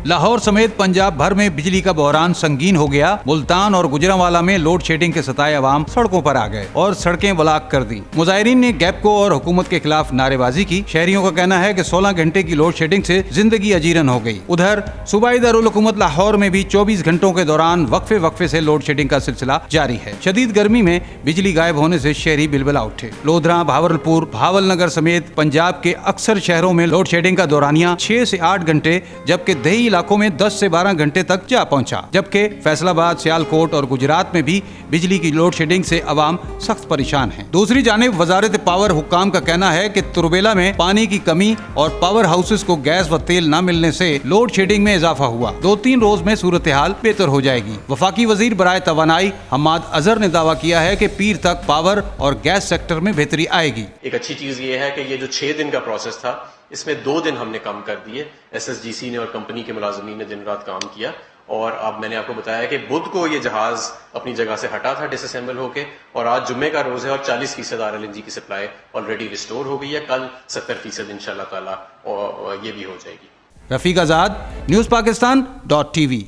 लाहौर समेत पंजाब भर में बिजली का बहरान संगीन हो गया। मुल्तान और गुजरांवाला में लोड शेडिंग के सताए अवाम सड़कों पर आ गए और सड़कें ब्लॉक कर दी। मुजाहिरीन ने गैपको और हुकूमत के खिलाफ नारेबाजी की। शहरियों का कहना है कि 16 घंटे की लोड शेडिंग से जिंदगी अजीरन हो गई। उधर सूबाई दारुल हुकूमत लाहौर में भी 24 घंटों के दौरान वक्फे से लोड शेडिंग का सिलसिला जारी है। शदीद गर्मी में बिजली गायब होने से शहरी बिलबिला उठे। लोधरा, भावलपुर, भावलनगर समेत पंजाब के अक्सर शहरों में लोड शेडिंग का दौरानिया 6 से 8 घंटे जबकि देही इलाकों में 10 से 12 घंटे तक जा पहुंचा। जबकि फैसलाबाद, सियालकोट और गुजरात में भी बिजली की लोड शेडिंग से अवाम सख्त परेशान है। दूसरी जानिब वजारत पावर हुक्काम का कहना है कि तुरबेला में पानी की कमी और पावर हाउसेस को गैस व तेल न मिलने से लोड शेडिंग में इजाफा हुआ। 2-3 रोज में सूरत हाल बेहतर हो जाएगी। वफाकी वजीर बराए तवानाई हम्माद अजहर ने दावा किया है कि पीर तक पावर और गैस सेक्टर में बेहतरी आएगी। एक अच्छी चीज ये है कि ये जो 6 दिन का प्रोसेस था इसमें 2 दिन हमने कम कर दिए। SSGC ने और कंपनी के मुलाजमीन ने दिन रात काम किया और अब मैंने आपको बताया कि बुध को ये जहाज अपनी जगह से हटा था डिसअसेंबल होके और आज जुम्मे का रोज है और 40% RLNG की सप्लाई ऑलरेडी रिस्टोर हो गई है। कल 70% इंशाल्लाह ताला और ये भी हो जाएगी। रफीक आजाद, न्यूज़ पाकिस्तान.tv।